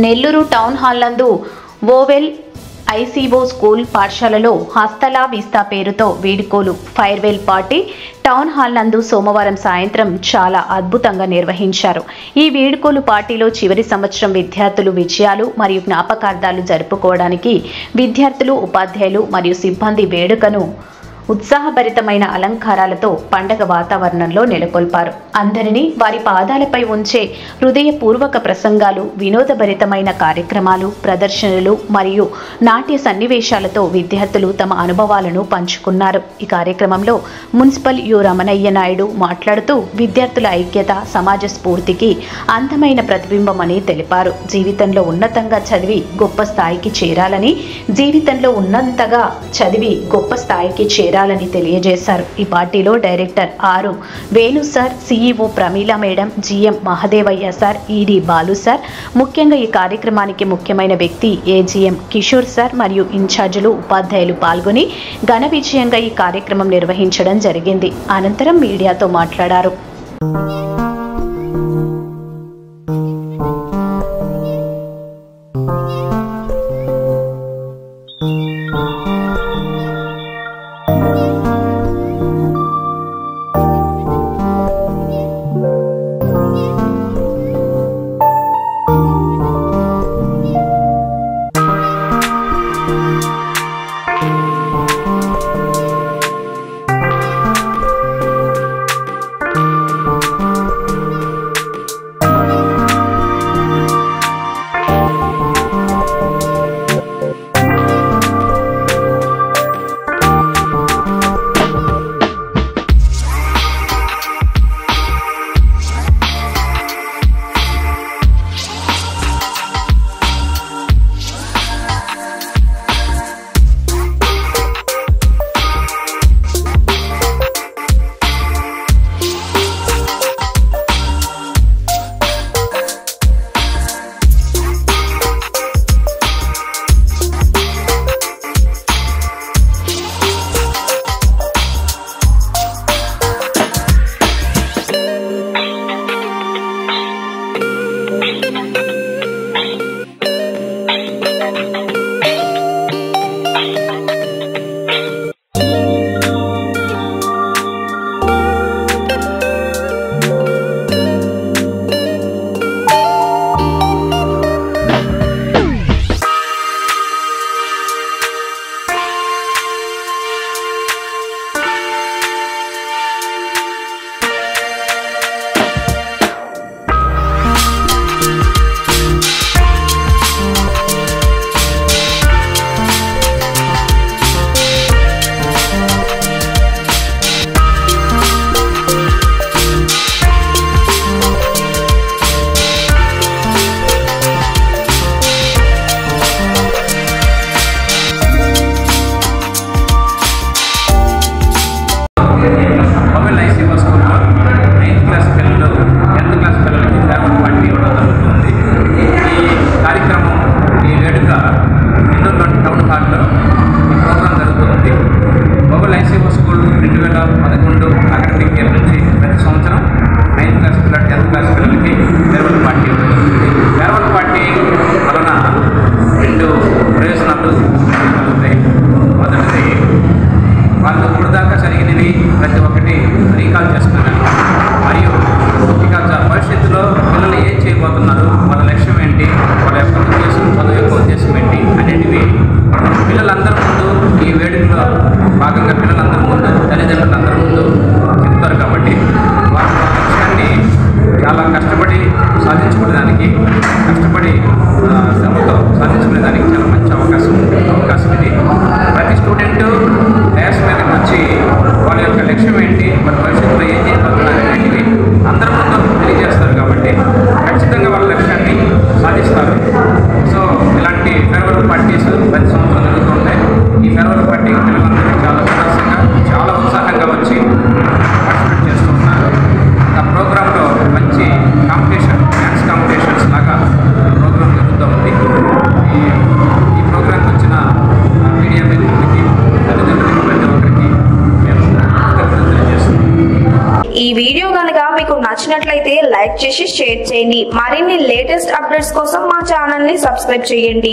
Nellore town hall నందు oval ICO school పాఠశాలలో హస్తలా Vista పేరుతో వీడ్కోలు ఫైర్వెల్ పార్టీ టౌన్ హాల్ నందు సోమవారం సాయంత్రం చాలా అద్భుతంగా నిర్వహించారు. ఈ వీడ్కోలు పార్టీలో చివరి సంవత్సరం విద్యార్థులు విజయాలు మరియు జ్ఞాపకార్థాలు జరుపుకోవడానికి విద్యార్థులు, ఉపాధ్యాయులు మరియు సిబ్బంది వేడుకను ఉత్సాహభరితమైన అలంకారాలతో పండగ వాతావరణంలో నెలకొల్పారు. అందరినీ వారి పాదాలపై ఉంచే హృదయపూర్వక ప్రసంగాలు, వినోదభరితమైన కార్యక్రమాలు, ప్రదర్శనలు మరియు నాట్య సన్నివేశాలతో విద్యార్థులు తమ అనుభవాలను పంచుకున్నారు. ఈ కార్యక్రమంలో మున్సిపల్ యు రమణయ్య నాయుడు మాట్లాడుతూ విద్యార్థుల ఐక్యత సమాజ స్ఫూర్తికి అందమైన ప్రతిబింబమని తెలిపారు. జీవితంలో ఉన్నతంగా చదివి గొప్ప స్థాయికి చేరాలని చేరాలని తెలియజేశారు. ఈ పార్టీలో డైరెక్టర్ ఆరు Venu sir, CEO Pramila madam, GM Mahadevayya sir, ఈడి బాలు సార్, ముఖ్యంగా ఈ కార్యక్రమానికి ముఖ్యమైన వ్యక్తి ఏజిఎం కిషోర్ సార్ మరియు ఇన్ఛార్జీలు, ఉపాధ్యాయులు పాల్గొని ఘన విజయంగా ఈ కార్యక్రమం నిర్వహించడం జరిగింది. అనంతరం మీడియాతో మాట్లాడారు. పార్టీస్ ప్రతి సంవత్సరం జరుగుతూ ఉంటాయి. ఈ ఫేర్వెల్ పార్టీకి పిల్లలందరికీ చాలా సంతోషంగా ఈ వీడియో గనుక మీకు నచ్చినట్లయితే లైక్ చేసి షేర్ చేయండి. మరిన్ని లేటెస్ట్ అప్డేట్స్ కోసం మా ఛానల్ ని సబ్స్క్రైబ్ చేయండి.